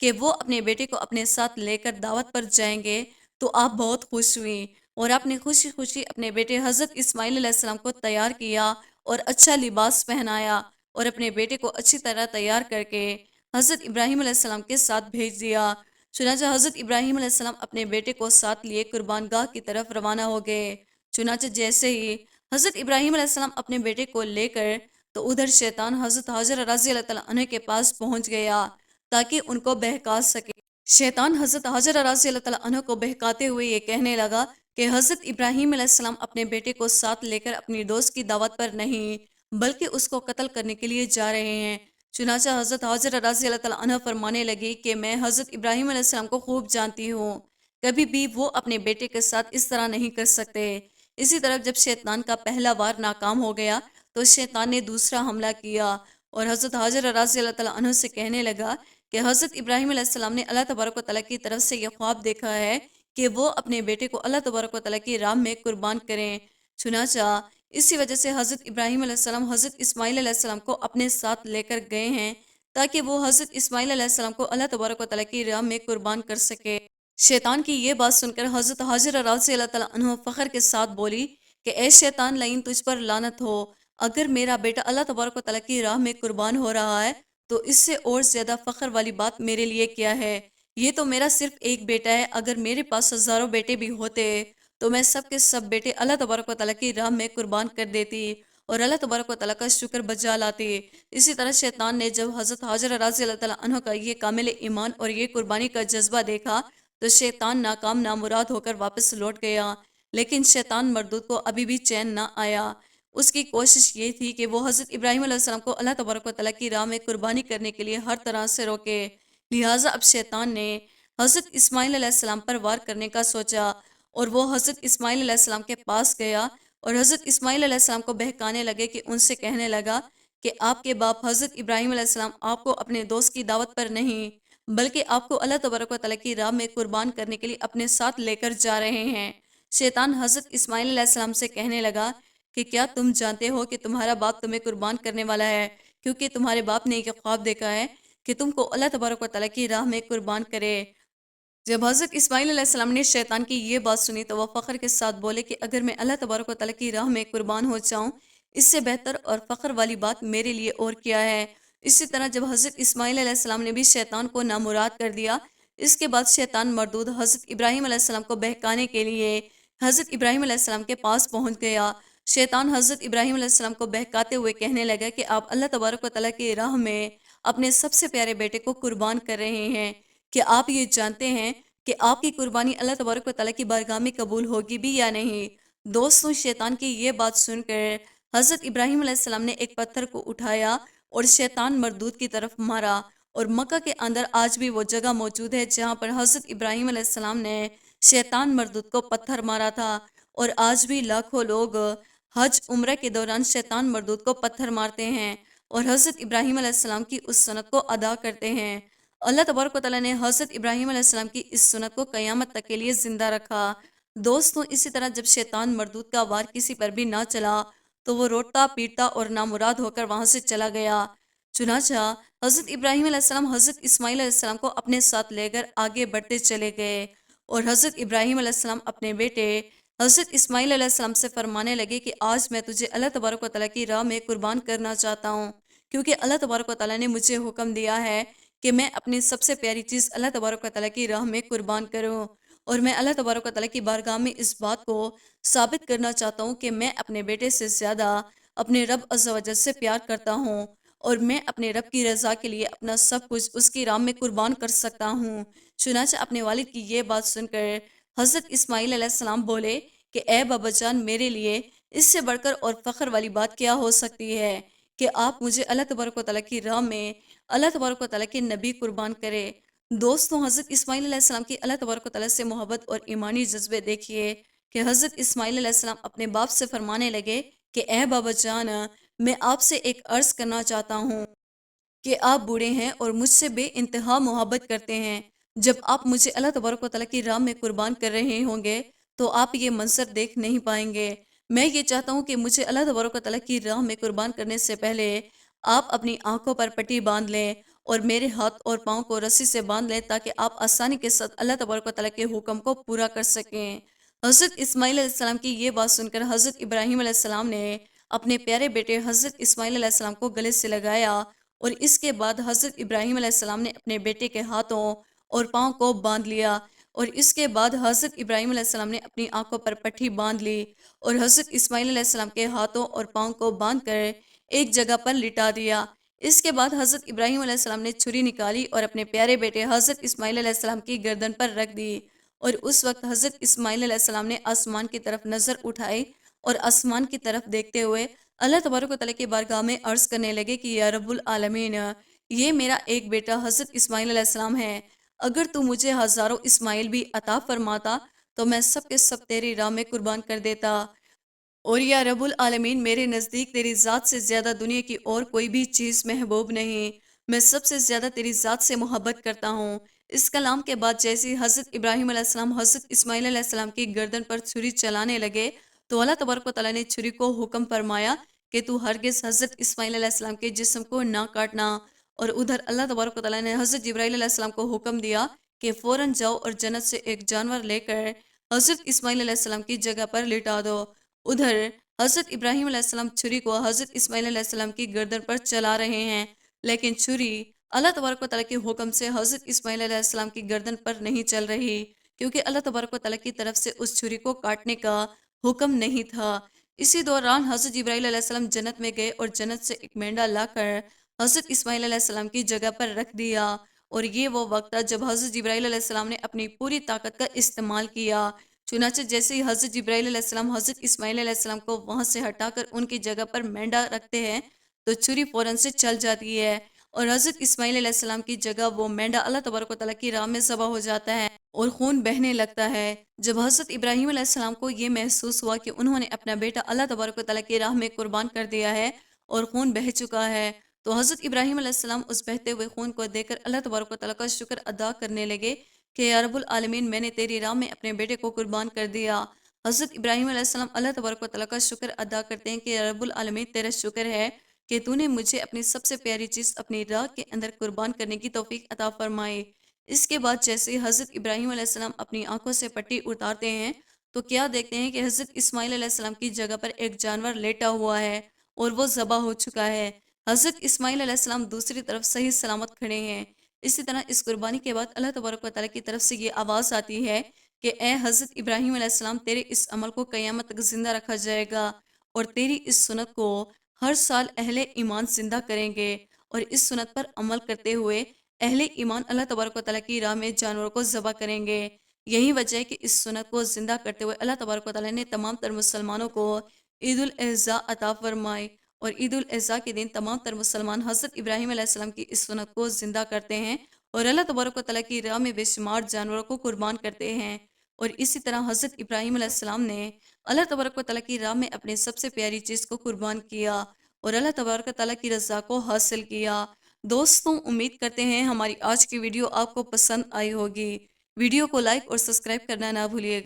کہ وہ اپنے بیٹے کو اپنے ساتھ لے کر دعوت پر جائیں گے، تو آپ بہت خوش ہوئیں اور آپ نے خوشی خوشی اپنے بیٹے حضرت اسماعیل علیہ السلام کو تیار کیا اور اچھا لباس پہنایا اور اپنے بیٹے کو اچھی طرح تیار کر کے حضرت ابراہیم علیہ السلام کے ساتھ بھیج دیا۔ چنانچہ حضرت ابراہیم علیہ السلام اپنے بیٹے کو ساتھ لیے قربان گاہ کی طرف روانہ ہو گئے۔ چنانچہ جیسے ہی حضرت ابراہیم علیہ السلام اپنے بیٹے کو لے کر، تو ادھر شیطان حضرت حاجرہ رضی اللہ تعالیٰ عنہ کے پاس پہنچ گیا تاکہ ان کو بہکا سکے۔ شیطان حضرت حاجرہ رضی اللہ تعالیٰ عنہ کو بہکاتے ہوئے یہ کہنے لگا کہ حضرت ابراہیم علیہ السلام اپنے بیٹے کو ساتھ لے کر اپنی دوست کی دعوت پر نہیں بلکہ اس کو قتل کرنے کے لیے جا رہے ہیں۔ چنانچہ حضرت حاجرہ رضی اللہ تعالیٰ عنہ فرمانے لگی کہ میں حضرت ابراہیم علیہ السلام کو خوب جانتی ہوں، کبھی بھی وہ اپنے بیٹے کے ساتھ اس طرح نہیں کر سکتے۔ اسی طرح جب شیطان کا پہلا وار ناکام ہو گیا تو شیطان نے دوسرا حملہ کیا اور حضرت حاجرہ رضی اللہ تعالیٰ عنہ سے کہنے لگا کہ حضرت ابراہیم علیہ السلام نے اللہ تبارک و تعالیٰ کی طرف سے یہ خواب دیکھا ہے کہ وہ اپنے بیٹے کو اللہ تبارک و تعالیٰ کی راہ میں قربان کریں۔ چنانچہ اسی وجہ سے حضرت ابراہیم علیہ السلام حضرت اسماعیل علیہ السلام کو اپنے ساتھ لے کر گئے ہیں تاکہ وہ حضرت اسماعیل علیہ السلام کو اللہ تبارک و تعالیٰ کی راہ میں قربان کر سکے۔ شیطان کی یہ بات سن کر حضرت حاجرہ رضی اللہ تعالیٰ عنہ فخر کے ساتھ بولی کہ اے شیطان لعین، تجھ پر لعنت ہو، اگر میرا بیٹا اللہ تبارک و تعالیٰ کی راہ میں قربان ہو رہا ہے تو اس سے اور زیادہ فخر والی بات میرے لیے کیا ہے؟ یہ تو میرا صرف ایک بیٹا ہے، اگر میرے پاس ہزاروں بیٹے بھی ہوتے تو میں سب کے سب بیٹے اللہ تبارک و تعالیٰ کی راہ میں قربان کر دیتی اور اللہ تبارک و تعالیٰ کا شکر بجا لاتی۔ اسی طرح شیطان نے جب حضرت حاجرہ رضی اللہ تعالیٰ عنہ کا یہ کامل ایمان اور یہ قربانی کا جذبہ دیکھا تو شیطان ناکام نامراد ہو کر واپس لوٹ گیا، لیکن شیطان مردود کو ابھی بھی چین نہ آیا۔ اس کی کوشش یہ تھی کہ وہ حضرت ابراہیم علیہ السلام کو اللہ تبارک و تعالیٰ کی راہ میں قربانی کرنے کے لیے ہر طرح سے روکے۔ لہٰذا اب شیطان نے حضرت اسماعیل علیہ السلام پر وار کرنے کا سوچا اور وہ حضرت اسماعیل علیہ السلام کے پاس گیا اور حضرت اسماعیل علیہ السلام کو بہکانے لگے کہ ان سے کہنے لگا کہ آپ کے باپ حضرت ابراہیم علیہ السلام آپ کو اپنے دوست کی دعوت پر نہیں بلکہ آپ کو اللہ تبارک و تعالیٰ کی راہ میں قربان کرنے کے لیے اپنے ساتھ لے کر جا رہے ہیں۔ شیطان حضرت اسماعیل علیہ السلام سے کہنے لگا کہ کیا تم جانتے ہو کہ تمہارا باپ تمہیں قربان کرنے والا ہے، کیونکہ تمہارے باپ نے یہ خواب دیکھا ہے کہ تم کو اللہ تبارک و تعالیٰ کی راہ میں قربان کرے۔ جب حضرت اسماعیل علیہ السلام نے شیطان کی یہ بات سنی تو وہ فخر کے ساتھ بولے کہ اگر میں اللہ تبارک و تعالیٰ کی راہ میں قربان ہو جاؤں، اس سے بہتر اور فخر والی بات میرے لیے اور کیا ہے۔ اسی طرح جب حضرت اسماعیل علیہ السلام نے بھی شیطان کو نامراد کر دیا، اس کے بعد شیطان مردود حضرت ابراہیم علیہ السلام کو بہکانے کے لیے حضرت ابراہیم علیہ السلام کے پاس پہنچ گیا۔ شیطان حضرت ابراہیم علیہ السلام کو بہکاتے ہوئے کہنے لگا کہ آپ اللہ تبارک و تعالیٰ کی راہ میں اپنے سب سے پیارے بیٹے کو قربان کر رہے ہیں، کہ آپ یہ جانتے ہیں کہ آپ کی قربانی اللہ تبارک و تعالیٰ کی بارگاہ میں قبول ہوگی بھی یا نہیں۔ دوستوں، شیطان کی یہ بات سن کر حضرت ابراہیم علیہ السلام نے ایک پتھر کو اٹھایا اور شیطان مردود کی طرف مارا، اور مکہ کے اندر آج بھی وہ جگہ موجود ہے جہاں پر حضرت ابراہیم علیہ السلام نے شیطان مردود کو پتھر مارا تھا، اور آج بھی لاکھوں لوگ حج عمرہ کے دوران شیطان مردود کو پتھر مارتے ہیں اور حضرت ابراہیم علیہ السلام کی اس سنت کو ادا کرتے ہیں۔ اللہ تبارک و تعالیٰ نے حضرت ابراہیم علیہ السلام کی اس سنت کو قیامت تک کے لیے زندہ رکھا۔ دوستوں، اسی طرح جب شیطان مردود کا وار کسی پر بھی نہ چلا تو وہ روٹتا پیٹتا اور نامراد ہو کر وہاں سے چلا گیا۔ چنانچہ حضرت ابراہیم علیہ السلام حضرت اسماعیل علیہ السلام کو اپنے ساتھ لے کر آگے بڑھتے چلے گئے، اور حضرت ابراہیم علیہ السلام اپنے بیٹے حضرت اسماعیل علیہ السلام سے فرمانے لگے کہ آج میں تجھے اللہ تبارک و تعالیٰ کی راہ میں قربان کرنا چاہتا ہوں، کیونکہ اللہ تبارک و تعالیٰ نے مجھے حکم دیا ہے کہ میں اپنی سب سے پیاری چیز اللہ تبارک و تعالیٰ کی راہ میں قربان کروں، اور میں اللہ تبارک و تعالیٰ کی بارگاہ میں اس بات کو ثابت کرنا چاہتا ہوں کہ میں اپنے بیٹے سے زیادہ اپنے رب عز و جل سے پیار کرتا ہوں، اور میں اپنے رب کی رضا کے لیے اپنا سب کچھ اس کی راہ میں قربان کر سکتا ہوں۔ چنانچہ اپنے والد کی یہ بات سن کر حضرت اسماعیل علیہ السلام بولے کہ اے بابا جان، میرے لیے اس سے بڑھ کر اور فخر والی بات کیا ہو سکتی ہے کہ آپ مجھے اللہ تبارک و تعالیٰ کی راہ میں اللہ تبارک و تعالیٰ کے نبی قربان کرے۔ دوستوں، حضرت اسماعیل علیہ السلام کی اللہ تبارک و تعالیٰ سے محبت اور ایمانی جذبے دیکھیے کہ حضرت اسماعیل علیہ السلام اپنے باپ سے فرمانے لگے کہ اے بابا جان، میں آپ سے ایک عرض کرنا چاہتا ہوں کہ آپ بوڑھے ہیں اور مجھ سے بے انتہا محبت کرتے ہیں۔ جب آپ مجھے اللہ تبارک و تعالیٰ کی راہ میں قربان کر رہے ہوں گے تو آپ یہ منظر دیکھ نہیں پائیں گے۔ میں یہ چاہتا ہوں کہ مجھے اللہ تبارک و تعالیٰ کی راہ میں قربان کرنے سے پہلے آپ اپنی آنکھوں پر پٹی باندھ لیں اور میرے ہاتھ اور پاؤں کو رسی سے باندھ لیں تاکہ آپ آسانی کے ساتھ اللہ تبارک و تعالیٰ کے حکم کو پورا کر سکیں۔ حضرت اسماعیل علیہ السلام کی یہ بات سن کر حضرت ابراہیم علیہ السلام نے اپنے پیارے بیٹے حضرت اسماعیل علیہ السلام کو گلے سے لگایا، اور اس کے بعد حضرت ابراہیم علیہ السلام نے اپنے بیٹے کے ہاتھوں اور پاؤں کو باندھ لیا، اور اس کے بعد حضرت ابراہیم علیہ السلام نے اپنی آنکھوں پر پٹھی باندھ لی اور حضرت اسماعیل علیہ السلام کے ہاتھوں اور پاؤں کو باندھ کر ایک جگہ پر لٹا دیا۔ اس کے بعد حضرت ابراہیم علیہ السلام نے چھری نکالی اور اپنے پیارے بیٹے حضرت اسماعیل علیہ السلام کی گردن پر رکھ دی، اور اس وقت حضرت اسماعیل علیہ السلام نے آسمان کی طرف نظر اٹھائی اور آسمان کی طرف دیکھتے ہوئے اللہ تبارک و تعالیٰ کی بارگاہ میں عرض کرنے لگے کہ یا رب العالمین، یہ میرا ایک بیٹا حضرت اسماعیل علیہ السلام ہے، اگر تو مجھے ہزاروں اسماعیل بھی عطا فرماتا تو میں سب کے سب تیری راہ میں قربان کر دیتا، اور یا رب العالمین، میرے نزدیک تیری ذات سے زیادہ دنیا کی اور کوئی بھی چیز محبوب نہیں، میں سب سے زیادہ تیری ذات سے محبت کرتا ہوں۔ اس کلام کے بعد جیسے ہی حضرت ابراہیم علیہ السلام حضرت اسماعیل علیہ السلام کی گردن پر چھری چلانے لگے تو اللہ تبارک و تعالیٰ نے چھری کو حکم فرمایا کہ تو ہرگز حضرت اسماعیل علیہ السلام کے جسم کو نہ کاٹنا، اور ادھر اللہ تبارک و تعالیٰ نے حضرت جبرائیل علیہ السلام کو حکم دیا کہ فوراً جاؤ اور جنت سے ایک جانور لے کر حضرت اسماعیل علیہ السلام کی جگہ پر لٹا دو۔ ادھر حضرت ابراہیم علیہ السلام چھری کو حضرت اسماعیل علیہ السلام کی گردن پر چلا رہے ہیں، لیکن چھری اللہ تبارک و تعالیٰ کے حکم سے حضرت اسماعیل علیہ السلام کی گردن پر نہیں چل رہی، کیونکہ اللہ تبارک و تعالیٰ کی طرف سے اس چھری کو کاٹنے کا حکم نہیں تھا۔ اسی دوران حضرت جبرائیل علیہ السلام جنت میں گئے اور جنت سے ایک مینڈا لا کر حضرت اسماعیل علیہ السلام کی جگہ پر رکھ دیا، اور یہ وہ وقت تھا جب حضرت جبرائیل علیہ السلام نے اپنی پوری طاقت کا استعمال کیا۔ چنانچہ جیسے ہی حضرت جبرائیل علیہ السلام حضرت اسماعیل علیہ السلام کو وہاں سے ہٹا کر ان کی جگہ پر مینڈا رکھتے ہیں تو چھری فوراً سے چل جاتی ہے، اور حضرت اسماعیل علیہ السلام کی جگہ وہ مینڈا اللہ تبارک و تعالیٰ کی راہ میں ذبح ہو جاتا ہے اور خون بہنے لگتا ہے۔ جب حضرت ابراہیم علیہ السلام کو یہ محسوس ہوا کہ انہوں نے اپنا بیٹا اللہ تبارک و تعالیٰ کی راہ میں قربان کر دیا ہے اور خون بہہ چکا ہے، تو حضرت ابراہیم علیہ السلام اس بہتے ہوئے خون کو دیکھ کر اللہ تبارک و تعالیٰ کا شکر ادا کرنے لگے کہ یا رب العالمین، میں نے تیری راہ میں اپنے بیٹے کو قربان کر دیا۔ حضرت ابراہیم علیہ السلام اللہ تبارک و تعالیٰ کا شکر ادا کرتے ہیں کہ یا رب العالمین، تیرا شکر ہے کہ تو نے مجھے اپنی سب سے پیاری چیز اپنی راہ کے اندر قربان کرنے کی توفیق عطا فرمائی۔ اس کے بعد جیسے ہی حضرت ابراہیم علیہ السلام اپنی آنکھوں سے پٹی اتارتے ہیں تو کیا دیکھتے ہیں کہ حضرت اسماعیل علیہ السلام کی جگہ پر ایک جانور لیٹا ہوا ہے اور وہ ذبح ہو چکا ہے۔ حضرت اسماعیل علیہ السلام دوسری طرف صحیح سلامت کھڑے ہیں۔ اسی طرح اس قربانی کے بعد اللہ تبارک و تعالیٰ کی طرف سے یہ آواز آتی ہے کہ اے حضرت ابراہیم علیہ السلام، تیرے اس عمل کو قیامت تک زندہ رکھا جائے گا، اور تیری اس سنت کو ہر سال اہل ایمان زندہ کریں گے، اور اس سنت پر عمل کرتے ہوئے اہل ایمان اللہ تبارک و تعالیٰ کی راہ میں جانوروں کو ذبح کریں گے۔ یہی وجہ ہے کہ اس سنت کو زندہ کرتے ہوئے اللہ تبارک و تعالیٰ نے تمام تر مسلمانوں کو عید الاضحیٰ عطا فرمائی، اور عید الاضحیٰ کے دن تمام تر مسلمان حضرت ابراہیم علیہ السلام کی اس سنت کو زندہ کرتے ہیں اور اللہ تبارک و تعالیٰ کی راہ میں بے شمار جانوروں کو قربان کرتے ہیں۔ اور اسی طرح حضرت ابراہیم علیہ السلام نے اللہ تبارک و تعالیٰ کی راہ میں اپنے سب سے پیاری چیز کو قربان کیا اور اللہ تبارک و تعالیٰ کی رضا کو حاصل کیا۔ دوستوں، امید کرتے ہیں ہماری آج کی ویڈیو آپ کو پسند آئی ہوگی۔ ویڈیو کو لائک اور سبسکرائب کرنا نہ بھولیے گا۔